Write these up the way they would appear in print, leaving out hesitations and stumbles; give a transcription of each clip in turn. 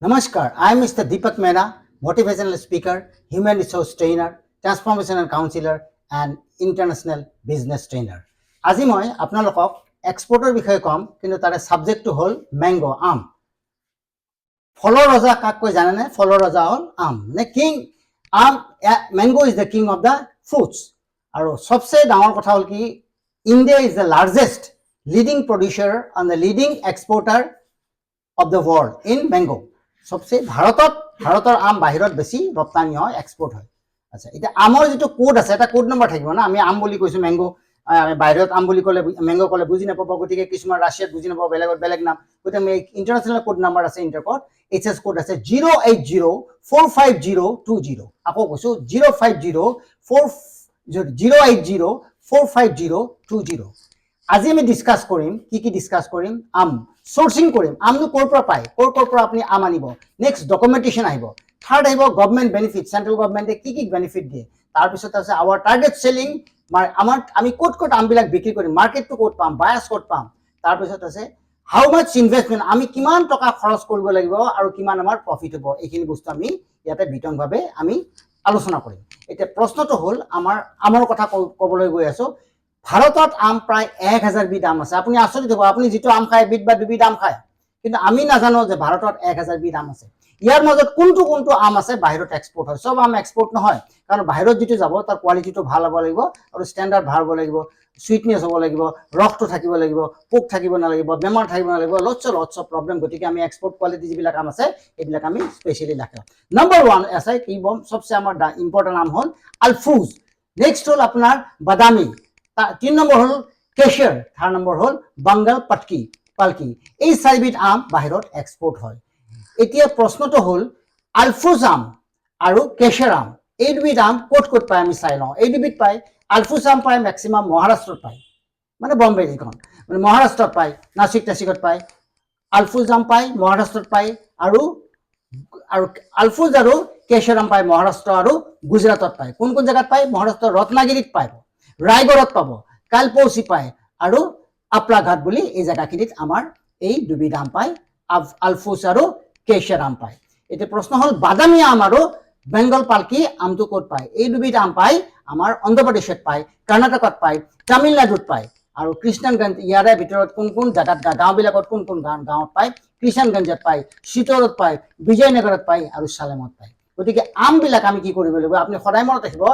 Namaskar, I am Mr. Deepak Mehra, motivational speaker, human resource trainer, transformational counselor, and international business trainer. আজি মই আপোনালোকক এক্সপোৰ্টৰ বিষয়ে কম, কিন্তু তাৰে সাবজেক্টটো হ'ল ম্যাঙ্গো আম। ফলৰ ৰজা কাক কয় জানেনে? ফলৰ ৰজা হ'ল আম, মানে কিং আম। Mango is the king of the fruits. আৰু সবচে ডাঙৰ কথা হ'ল কি, India is the largest leading producer and the leading exporter of the world in mango. সবচে ভাৰতৰ আম বাহিৰত বেছি ৰপ্তানি হয়, এক্সপোৰ্ট হয়। আচ্ছা, এতিয়া আমৰ যেটো কোড আছে, এটা কোড নম্বৰ থাকিব না। আমি আম বুলি কৈছো ম্যাঙ্গো, আমি বাহিৰত আম বুলি ক'লে ম্যাঙ্গো ক'লে বুজি নাপাব, গতিকে কিছুমান ৰাছিয়াত বুজি নাপাব, বেলেগ নাম। গতিকে আমি ইণ্টাৰনেশ্যনেল কোড নম্বৰ আছে, ইণ্টাৰকোড এইচএছ কোড আছে 080450220। আকৌ কৈছো 080450220। আজি আমি ডিসকাস কৰিম কি ডিসকাস কৰিম? আম সোৰ্সিং কৰিম। আমনো কৰ পৰা পায়, কৰ পৰা আপুনি আম আনিব। নেক্সট ডকুমেন্টেশন আহিব। থাৰ্ড আহিব গভৰ্নমেন্ট বেনিফিট, সেন্ট্ৰাল গভৰ্নমেন্টে কি বেনিফিট দিয়ে। তাৰ পিছত আছে আৱাৰ টাৰ্গেট সেলিং, আমি ক'ত আমবিলাক বিক্ৰী কৰিম, মাৰ্কেটটো ক'ত পাম, বায়াস ক'ত পাম। তাৰ পিছত আছে হাউ মাচ ইনভেষ্টমেন্ট, আমি কিমান টকা খৰচ কৰিব লাগিব আৰু কিমান আমাৰ প্ৰফিট হ'ব। এইখিনি বস্তু আমি ইয়াতে বিতংভাৱে আমি আলোচনা কৰিম। এতিয়া প্ৰশ্নটো হ'ল, আমৰ কথা ক'বলৈ গৈ আছো। ভাৰতত আম প্ৰায় 1000 বিধ আম আছে। আপুনি আচৰিত হ'ব, আপুনি যিটো আম খায় এবিধ বা দুবিধ আম খায়, কিন্তু আমি নাজানো যে ভাৰতত 1000 বিধ আম আছে। ইয়াৰ মাজত কোনটো আম আছে বাহিৰত এক্সপোৰ্ট হয়। সব আম এক্সপোৰ্ট নহয়, কাৰণ বাহিৰত যেটো যাব তাৰ কোৱালিটিটো ভাল হ'ব লাগিব আৰু ষ্টেণ্ডাৰ্ড ভাল হ'ব লাগিব, সুইটনেছ হ'ব লাগিব, ৰসটো থাকিব লাগিব, পোক থাকিব নালাগিব, বেমাৰ থাকিব নালাগিব, লটছ অফ প্ৰবলেম। গতিকে আমি এক্সপোৰ্ট কোৱালিটি যিবিলাক আম আছে এইবিলাক আমি স্পেশালি ৰাখোঁ। নম্বৰ 1 আছে কি বম, সবচে আমাৰ ইম্পৰ্টেন্ট নাম হ'ল আলফুজ। নেক্সট হ'ল আপোনাৰ বাদামী। 3 নম্বৰ হ'ল কেশৰ, 4 নম্বৰ হ'ল বাংগাল পালকি। এই 4 বিধ আম বাহিৰত এক্সপোৰ্ট হয়। এতিয়া প্ৰশ্নটো হ'ল, আলফুজ আম আৰু কেশৰ আম, এই দুবিধ আম ক'ত পায় আমি চাই লওঁ। এই দুবিধ পায়, আলফুজ আম পায় মেক্সিমাম মহাৰাষ্ট্ৰত পায়, মানে বম্বে যিখন, মানে মহাৰাষ্ট্ৰত পায়, নাচিকত পায়। আলফুজ আম পায় মহাৰাষ্ট্ৰত পায়, আৰু আলফুজ আৰু কেশৰ আম পায় মহাৰাষ্ট্ৰ আৰু গুজৰাটত পায়। কোন জেগাত পায়? মহাৰাষ্ট্ৰৰ ৰত্নাগিৰিত পায়, ৰায়গড়ত পাব, কালপৌচি পায়, আৰু আপলাঘাট বুলি এই জেগাখিনিত আমাৰ এই দুবিধ আম পায়, আলফুজ আৰু কেশৰ আম পায়। এতিয়া প্ৰশ্ন হ'ল, বাদামী আম আৰু বেংগল পালকি আমটো ক'ত পায়? এই দুবিধ আম পায় আমাৰ অন্ধ্ৰপ্ৰদেশত পায়, কৰ্ণাটকত পায়, তামিলনাডুত পায়, আৰু কৃষ্ণগঞ্জ, ইয়াৰে ভিতৰত কোন জেগাত গাঁওবিলাকত কোন গাঁৱত পায়? কৃষ্ণগঞ্জত পায়, চিতোৰত পায়, বিজয়নগৰত পায়, আৰু সালেমত পায়। গতিকে আমবিলাক আমি কি কৰিব লাগিব, আপুনি সদায় মনত ৰাখিব,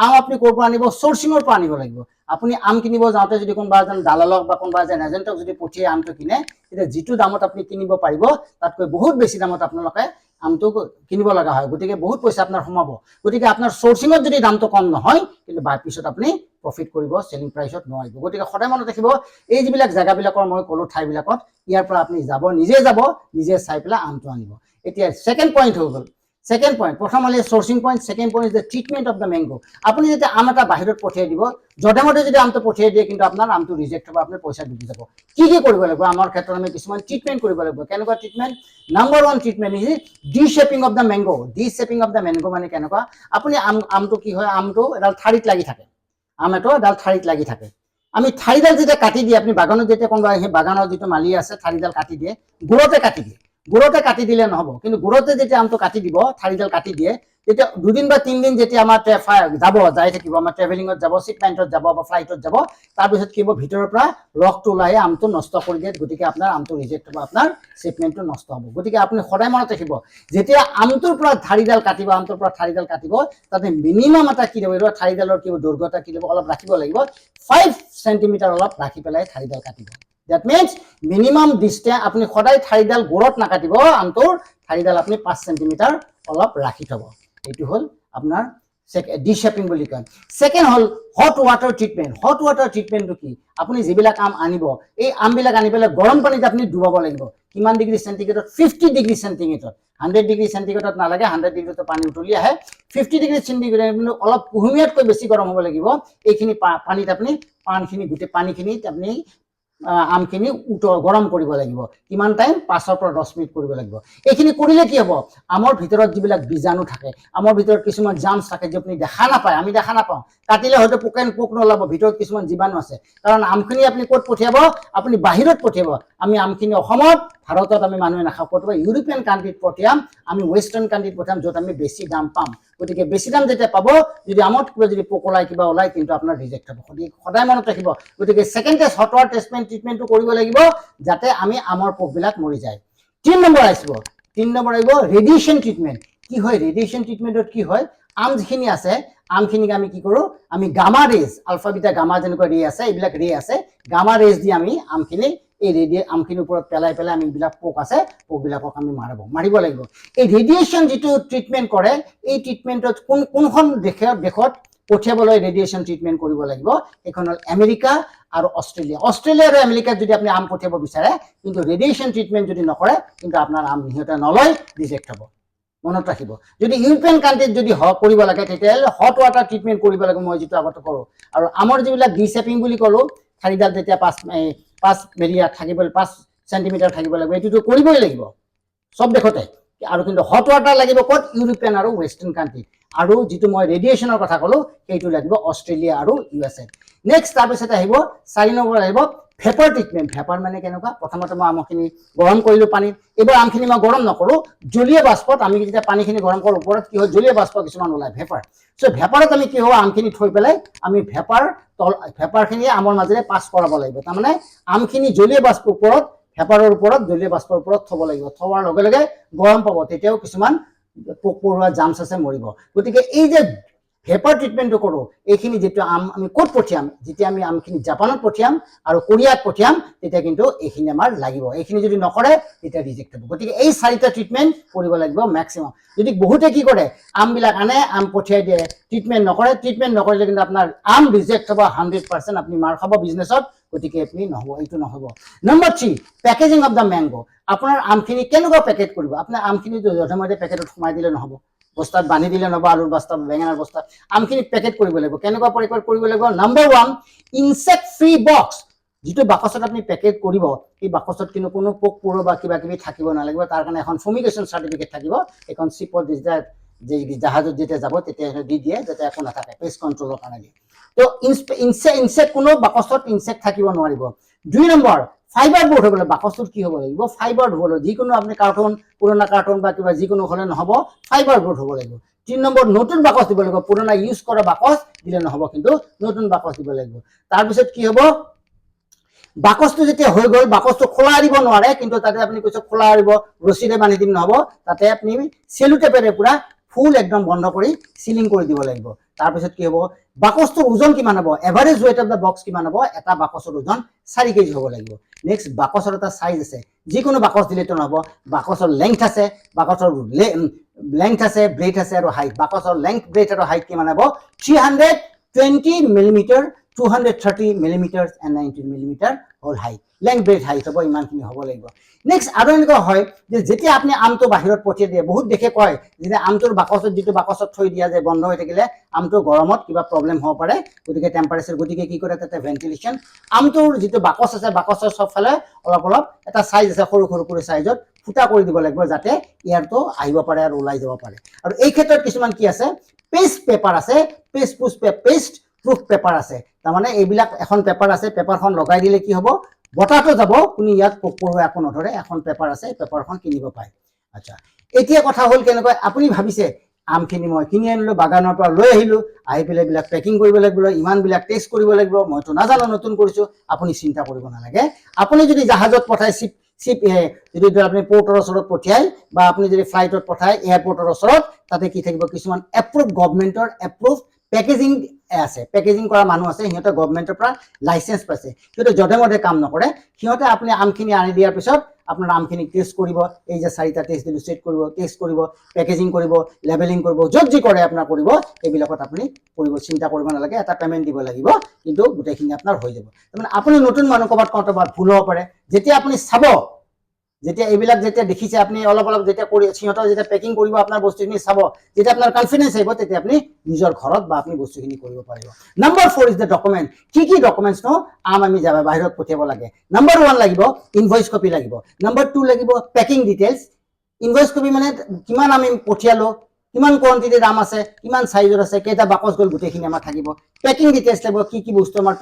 আম আপুনি ক'ৰ পৰা আনিব? সোৰ্সিংৰ পৰা আনিব লাগিব। আপুনি আম কিনিব যাওঁতে যদি কোনোবা এজন দালালক বা কোনোবা এজন এজেণ্টক যদি পঠিয়াই আমটো কিনে, তেতিয়া যিটো দামত আপুনি কিনিব পাৰিব তাতকৈ বহুত বেছি দামত আপোনালোকে আমটো কিনিব লগা হয়। গতিকে বহুত পইচা আপোনাৰ সোমাব। গতিকে আপোনাৰ সোৰ্সিংত যদি দামটো কম নহয়, কিন্তু পিছত আপুনি প্ৰফিট কৰিব, সেলিং প্ৰাইচত নোৱাৰিব। গতিকে সদায় মনত ৰাখিব, এই যিবিলাক জেগাবিলাকৰ মই ক'লো ঠাইবিলাকত, ইয়াৰ পৰা আপুনি নিজে চাই পেলাই আমটো আনিব। এতিয়া সেকেন্ড পইণ্ট হৈ গ'ল। সেকেন্ড পইণ্ট, প্ৰথম হ'লে sourcing point, second point is the treatment of the mango. আপুনি যেতিয়া আম এটা বাহিৰত পঠিয়াই দিব, যধে-মধে যদি আমটো পঠিয়াই দিয়ে, কিন্তু আপোনাৰ আমটো ৰিজেক্ট হ'ব, আপোনাৰ পইচা ডুবি যাব। কি কৰিব লাগিব? আমাৰ ক্ষেত্ৰত আমি কিছুমান ট্ৰিটমেন্ট কৰিব লাগিব। কেনেকুৱা treatment? Number 1 treatment is D shaping of the mango. D shaping of the mango মানে কেনেকুৱা? আপুনি আমটো কি হয়, আমটো এডাল ঠাৰিত লাগি থাকে, এডাল ঠাৰিত লাগি থাকে। আমি ঠাৰিডাল যেতিয়া কাটি দিয়ে, আপুনি বাগানত যেতিয়া কোনোবা সেই বাগানৰ যিটো মালি আছে ঠাৰিডাল কাটি দিয়ে, গোৰতে কাটি দিলে নহ'ব, কিন্তু গোৰতে যেতিয়া আমটো কাটি দিব, ঠাৰিডাল কাটি দিয়ে, তেতিয়া 2 দিন বা 3 দিন যেতিয়া আমাৰ যাই থাকিব, আমাৰ ট্ৰেভেলিঙত যাব, শিপমেণ্টত যাব বা ফ্লাইটত যাব, তাৰপিছত কি হ'ব, ভিতৰৰ পৰা ৰসটো ওলাই আমটো নষ্ট কৰি দিয়ে। গতিকে আপোনাৰ আমটো ৰিজেক্ট হ'ব, আপোনাৰ শিপমেণ্টটো নষ্ট হ'ব। গতিকে আপুনি সদায় মনত ৰাখিব, যেতিয়া আমটোৰ পৰা ঠাৰিডাল কাটিব, তাতে মিনিমাম এটা কি দিব, ঠাৰিডালৰ কি দৈৰ্ঘ্যতা কি দিব, অলপ ৰাখিব লাগিব, 5 চেণ্টিমিটাৰ অলপ ৰাখি পেলাই ঠাৰিডাল কাটিব। That means minimum distance, আপুনি সদায় ঠাৰিডাল গোৰত নাকাটিব, আমটোৰ ঠাৰিডাল আপুনি 5 চেণ্টিমিটাৰ অলপ ৰাখি থব। এইটো হ'ল আপোনাৰ ডি শেপিং বুলি কয়। সেকেন্ড হ'ল hot water treatment. Hot water ট্ৰিটমেন্টটো কি? আপুনি যিবিলাক আম আনিব, এই আমবিলাক আনি পেলাই গৰম পানীত আপুনি ডুবাব লাগিব। কিমান ডিগ্ৰী সেন্টিগ্ৰেডত? 50 ডিগ্ৰী সেন্টিগ্ৰেডত। 100 ডিগ্ৰী সেন্টিগ্ৰেডত নালাগে, 100 ডিগ্ৰীত পানী উতলি আহে। 50 ডিগ্ৰী সেন্টিগ্ৰেড অলপ কুহুমীয়াতকৈ বেছি গৰম হ'ব লাগিব। এইখিনি পানীত আপুনি গোটেই পানীখিনিত আপুনি আমখিনি গৰম কৰিব লাগিব কিমান টাইম 5 পৰা 10 মিনিট কৰিব লাগিব এইখিনি কৰিলে কি হ'ব আমৰ ভিতৰত যিবিলাক বীজাণু থাকে আমৰ ভিতৰত কিছুমান জামছ থাকে যে আপুনি দেখা নাপায় আমি দেখা নাপাওঁ কাটিলে হয়তো পোক নলাব ভিতৰত কিছুমান জীৱাণু আছে কাৰণ আমখিনি আপুনি ক'ত পঠিয়াব আপুনি বাহিৰত পঠিয়াব আমি আমখিনি অসমত ভাৰতত আমি মানুহে নাখাওঁ ক'ৰবাত ইউৰোপিয়ান কাণ্ট্ৰিত পঠিয়াম আমি ৱেষ্টাৰ্ণ কাণ্ট্ৰিত পঠিয়াম য'ত আমি বেছি দাম পাম গতিকে বেছি দাম যেতিয়া পাব যদি আমত কিবা যদি পোক ওলাই কিবা ওলাই কিন্তু আপোনাৰ ৰিজেক্ট হ'ব সদায় মনত ৰাখিব গতিকে সেকেন্ড টেষ্ট হট ৱাটাৰ ট্ৰিটমেন্টটো কৰিব লাগিব যাতে আমি আমৰ পোকবিলাক মৰি যায় 3 নম্বৰ আহিব ৰেডিয়েশ্যন ট্ৰিটমেন্ট কি হয় ৰেডিয়েশ্যন ট্ৰিটমেন্টত কি হয় আম যিখিনি আছে আমখিনিক আমি কি কৰো আমি gamma rays alpha beta gamma যেনেকুৱা ৰে আছে এইবিলাক ৰে আছে গামা ৰেজ দি আমি আমখিনি এই আমখিনিৰ ওপৰত পেলাই আমি এইবিলাক পোক আছে পোকবিলাকক আমি মাৰিব লাগিব এই ৰেডিয়েশ্যন যিটো ট্ৰিটমেন্ট কৰে এই ট্ৰিটমেন্টত কোনখন দেশত পঠিয়াবলৈ ৰেডিয়েশ্যন ট্ৰিটমেন্ট কৰিব লাগিব এখন হ'ল আমেৰিকা আৰু অষ্ট্ৰেলিয়া আৰু আমেৰিকাত যদি আপুনি আম পঠিয়াব বিচাৰে কিন্তু ৰেডিয়েশ্যন ট্ৰিটমেন্ট যদি নকৰে কিন্তু আপোনাৰ আম নিহতে নলয় ৰিজেক্ট হ'ব মনত ৰাখিব যদি ইউৰোপিয়ান কাণ্ট্ৰিত যদি কৰিব লাগে তেতিয়াহ'লে হট ৱাটাৰ ট্ৰিটমেন্ট কৰিব লাগে মই যিটো আগতে কৰোঁ আৰু আমৰ যিবিলাক ডিচেপিং বুলি ক'লো ঠাৰিডাল তেতিয়া 5 মিলিয়া থাকিব 5 সেন্টিমিটাৰ থাকিব লাগিব এইটো কৰিবই লাগিব সব দেখতে আৰু কিন্তু হট ৱাটাৰ লাগিব ক'ত ইউৰোপিয়ান আৰু ৱেষ্টাৰ্ণ কাণ্ট্ৰি আৰু যিটো মই ৰেডিয়েশ্যনৰ কথা ক'লো সেইটো লাগিব অষ্ট্ৰেলিয়া আৰু USA নেক্সট তাৰপিছত আহিব 4 নম্বৰ আহিব ভেপাৰ ট্ৰিটমেন্ট ভেপাৰ মানে কেনেকুৱা প্ৰথমতে মই আমখিনি গৰম কৰিলো পানীত এবাৰ আমখিনি মই গৰম নকৰো জলীয় বাষ্পত আমি যেতিয়া পানীখিনি গৰম কৰোঁ ওপৰত কি হয় জলীয় বাষ্প কিছুমান ওলায় ভেপাৰ সো ভেপাৰত আমি কি হয় আমখিনি থৈ পেলাই আমি ভেপাৰখিনি আমৰ মাজেৰে পাছ কৰাব লাগিব তাৰমানে আমখিনি জলীয় বাষ্প ওপৰত ভেপাৰৰ ওপৰত জলীয় বাষ্পৰ ওপৰত থব লাগিব থোৱাৰ লগে লগে গৰম পাব তেতিয়াও কিছুমান পোক পৰুৱা জামছ আছে মৰিব গতিকে এই যে ভেপাৰ ট্ৰিটমেন্টটো কৰো এইখিনি যেটো আমি ক'ত পঠিয়াম যেতিয়া আমি আমখিনি জাপানত পঠিয়াম আৰু কোৰিয়াত পঠিয়াম তেতিয়া কিন্তু এইখিনি আমাৰ লাগিব এইখিনি যদি নকৰে তেতিয়া ৰিজেক্ট হ'ব গতিকে এই 4টা ট্ৰিটমেন্ট কৰিব লাগিব ম্যাক্সিমাম যদি বহুতে কি কৰে আমবিলাক আনে আম পঠিয়াই দিয়ে ট্ৰিটমেন্ট নকৰিলে কিন্তু আপোনাৰ আম ৰিজেক্ট হ'ব 100% আপুনি মাৰ খাব বিজনেছত গতিকে আপনি নহব এইটো নহব number 3 packaging of the mango আপোনাৰ আমখিনি কেনেকুৱা পেকেট কৰিব আপোনাৰ আমখিনি যথেমতে পেকেটত সোমাই দিলে নহব বস্তাত বান্ধি দিলে নহব আলুৰ বস্তা বেঙেনাৰ বস্তা আমখিনি পেকেট কৰিব লাগিব কেনেকুৱা পেকেট কৰিব লাগিব নম্বৰ 1 ইনসেক্ট ফ্ৰী বক্স যিটো বাকচত আপুনি পেকেট কৰিব এই বাকচত কোনো পোক পৰুৱা বা কিবা কিবি থাকিব নালাগিব তাৰ কাৰণে এখন ফুমিগেশ্যন সাৰ্টিফিকেট থাকিব এখন চিপত যে জাহাজত যেতিয়া যাব তেতিয়া দি দিয়ে যাতে একো নাথাকে পেষ্ট কন্ট্ৰোলৰ কাৰণে তো ইনসেক্ট কোনো বাকচত ইনসেক্ট থাকিব নোৱাৰিব 2 নম্বৰ ফাইবাৰ বোৰ্ড হবলে বাকচত কি হ'ব লাগিব ফাইবাৰ হবলে যিকোনো আপনি কাৰ্টন পুৰণা কাৰ্টন বা কিবা যিকোনো হলে নহব ফাইবাৰ বোৰ্ড হ'ব লাগিব 3 নম্বৰ নতুন বাকচ দিব লাগিব পুৰণা ইউজ কৰা বাকচ দিলে নহব কিন্তু নতুন বাকচ দিব লাগিব তাৰ পিছত কি হ'ব বাকচটো যেতিয়া হৈ গ'ল বাকচটো খোলা দিব নোৱাৰে কিন্তু তাতে আপুনি কৈছে খোলা দিব ৰছিৰে বান্ধি দিম নহব তাতে আপুনি সেলুটেপেৰে পুৰা ফুল একদম বন্ধ কৰি সিলিং কৰি দিব লাগিব তাৰ পিছত কি হ'ব বাকচটোৰ ওজন কিমান হ'ব average weight of the box কিমান হ'ব এটা বাকচৰ ওজন 4 কেজি হ'ব লাগিব নেক্সট বাকচৰ এটা সাইজ আছে যিকোনো বাকচ দিলে তো নহব বাকচৰ লেংথ আছে বাকচৰ লেংথ আছে ব্ৰেথ আছে আৰু হাইট বাকচৰ লেংথ ব্ৰেথ আৰু হাইট কিমান হ'ব 320 millimetre 230 millimeters and 19 millimeter whole height length breadth height হ'ব ইমানখিনি হ'ব লাগিব নেক্সট আৰু এনেকুৱা হয় যে যেতিয়া আপনি আমটো বাহিৰত পঠিয়াই দিয়ে বহুত দেখে কয় যে আমটোৰ বাকচত যিটো বাকচত থৈ দিয়া যে বন্ধ হৈ থাকিলে আমটো গৰমত কিবা প্ৰবলেম হ'ব পাৰে গতিকে টেম্পাৰেচাৰ গতিকে কি কৰে তাতে ভেন্টিলেশন আমটোৰ যিটো বাকচ আছে বাকচৰ সবফালে অলপ এটা সাইজ আছে সৰু কৰি সাইজত ফুটা কৰি দিব লাগিব যাতে এয়াৰটো আহিব পাৰে আৰু ওলাই যাব পাৰে আৰু এই ক্ষেত্ৰত কিছুমান কি আছে পেষ্ট পেপাৰ আছে পেষ্ট proof পেপাৰ আছে তাৰমানে এইবিলাক এখন পেপাৰ আছে পেপাৰখন লগাই দিলে কি হ'ব বতাহটো যাব কোনি ইয়াত পোক পৰুৱা একো নধৰে এখন পেপাৰ আছে পেপাৰখন কিনিব পায় আচ্ছা এতিয়া কথা হ'ল কেনেকৈ আপুনি ভাবিছে আমখিনি মই কিনি আনিলো বাগানৰ পৰা লৈ আহিলো আহি পেলাই বিলাক পেকিং কৰিব লাগিব ইমান বিলাক টেষ্ট কৰিব লাগিব মইতো নাজানো নতুন কৰিছো আপুনি চিন্তা কৰিব নালাগে আপুনি যদি জাহাজত পঠাই যদি আপনি পোৰ্টৰ ওচৰত পঠিয়াই বা আপুনি যদি ফ্লাইটত পঠাই এয়াৰপোৰ্টৰ ওচৰত তাতে কি থাকিব কিছুমান এপ্ৰুভ গভৰ্নমেন্টৰ এপ্ৰুভ পেকেজিং আছে পেকেজিং কৰা মানুহ আছে সিহঁতে গভৰ্নমেন্টৰ পৰা লাইসেন্স পাইছে কিন্তু জডেমতে কাম নকৰে সিহঁতে আপুনি আমখিনি আনি দিয়াৰ পিছত আপোনাৰ আমখিনি টেষ্ট কৰিব এই যে 4টা টেষ্ট দিলো চেট কৰিব টেষ্ট কৰিব পেকেজিং কৰিব লেবেলিং কৰিব যি কৰে আপোনাৰ কৰিব এইবিলাকত আপুনি কৰিব চিন্তা কৰিব নালাগে এটা পেমেন্ট দিব লাগিব কিন্তু গোটেইখিনি আপোনাৰ হৈ যাব মানে আপুনি নতুন মানুহ কবাত ভুল হ'ব পাৰে যেতিয়া আপুনি চাব যেতিয়া এইবিলাক যেতিয়া দেখিছে আপুনি অলপ অলপ যেতিয়া কৰি সিহঁতৰ যেতিয়া পেকিং কৰিব আপোনাৰ বস্তুখিনি চাব, যেতিয়া আপোনাৰ কনফিডেন্স আহিব তেতিয়া আপুনি নিজৰ ঘৰত বা আপুনি বস্তুখিনি কৰিব পাৰিব। Number 4 is the document. কি ডকুমেণ্টছ নো আমি যাব বাহিৰত পঠিয়াব লাগে? নাম্বাৰ 1 লাগিব ইনভইচ কপি লাগিব, নাম্বাৰ 2 লাগিব পেকিং ডিটেইলছ। ইনভইচ কপি মানে কিমান আমি পঠিয়ালো, কিমান কোৱান্টিটিৰ দাম আছে, কিমান সাইজৰ আছে, কেইটা বাকচ গ'ল, গোটেইখিনি আমাৰ থাকিব। পেকিং ডিটেইলছ লাগিব, কি বস্তু আমাৰ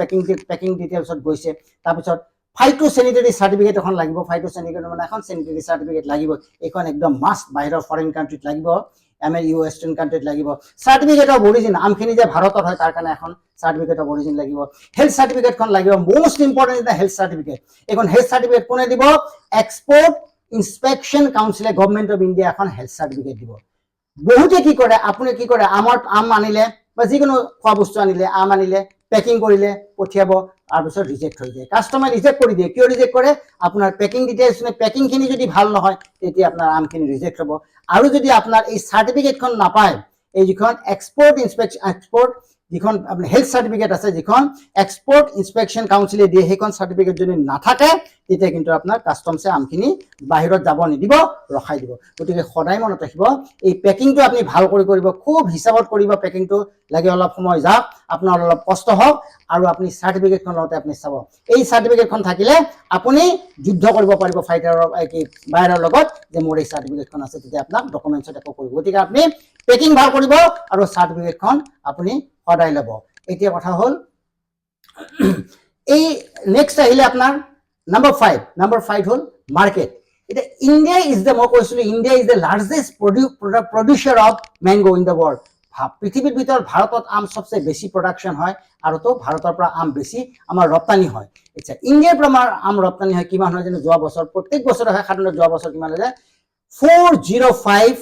পেকিং ডিটেইলছত গৈছে। তাৰপিছত ফাইটোচেনিটেৰী সাৰ্টিফিকেট এখন লাগিব, ফাইটোচেনিটেৰী মানে এখন চেনিটেৰী সাৰ্টিফিকেট লাগিব, এইখন একদম মাষ্ট বাহিৰৰ ফৰেন কাণ্ট্ৰিত লাগিব, আমাৰ ৱেষ্টাৰ্ণ কাণ্ট্ৰিত লাগিব। সাৰ্টিফিকেট অফ অৰিজিন, আমখিনি যে ভাৰতৰ হয় তাৰ কাৰণে এখন সাৰ্টিফিকেট অফ অৰিজিন লাগিব। হেল্থ সাৰ্টিফিকেটখন লাগিব, most important is the health certificate. এখন হেল্থ সাৰ্টিফিকেট কোনে দিব? এক্সপোৰ্ট ইন্সপেকশন কাউন্সিলে গভৰ্নমেন্ট অফ ইণ্ডিয়া এখন হেল্থ সাৰ্টিফিকেট দিব। বহুতে কি কৰে, আপুনি কি কৰে, আম আনিলে বা যিকোনো খোৱা বস্তু আনিলে, আম আনিলে, পেকিং কৰিলে, পঠিয়াব, তাৰপিছত ৰিজেক্ট হৈ যায়। কাষ্টমাৰে ৰিজেক্ট কৰি দিয়ে। কিয় ৰিজেক্ট কৰে? আপোনাৰ পেকিং ডিটেইলছ পেকিংখিনি যদি ভাল নহয় তেতিয়া আপোনাৰ আমখিনি ৰিজেক্ট হ'ব। আৰু যদি আপোনাৰ এই সাৰ্টিফিকেটখন নাপায়, এই যিখন এক্সপোৰ্ট যিখন আপোনাৰ হেল্থ সাৰ্টিফিকেট আছে, যিখন এক্সপোৰ্ট ইন্সপেকশন কাউন্সিলে দিয়ে, সেইখন সাৰ্টিফিকেট যদি নাথাকে তেতিয়া কিন্তু আপোনাৰ কাষ্টমছে আমখিনি বাহিৰত যাব নিদিব, ৰখাই দিব। গতিকে সদায় মনত ৰাখিব, এই পেকিংটো আপুনি ভাল কৰি কৰিব, খুব হিচাপত কৰিব পেকিংটো। লাগে অলপ সময় যাওক, আপোনাৰ অলপ কষ্ট হওক, আৰু আপুনি সাৰ্টিফিকেটখন লওঁতে আপুনি চাব, এই সাৰ্টিফিকেটখন থাকিলে আপুনি যুদ্ধ কৰিব পাৰিব বাহিৰৰ লগত যে মোৰ এই সাৰ্টিফিকেটখন আছে, তেতিয়া আপোনাক ডকুমেণ্টছত একো কৰিব। গতিকে আপুনি পেকিং ভাল কৰিব আৰু সাৰ্টিফিকেটখন আপুনি সদায় ল'ব। এতিয়া কথা হ'ল এই নেক্সট আহিলে আপোনাৰ নাম্বাৰ 5 হ'ল মাৰ্কেট। এতিয়া ইণ্ডিয়া ইজ দ্য, মই কৈছিলো India is the largest producer of mango in the world. পৃথিৱীৰ ভিতৰত ভাৰতত আম সবচে বেছি প্ৰডাকশ্যন হয়, আৰু তো ভাৰতৰ পৰা আম বেছি আমাৰ ৰপ্তানি হয়। আচ্ছা, ইণ্ডিয়াৰ পৰা আমাৰ আম ৰপ্তানি হয় কিমান হয় জানো? যোৱা বছৰ, প্ৰত্যেক বছৰে হয়, সাধাৰণতে যোৱা বছৰ কিমান হৈছে? 405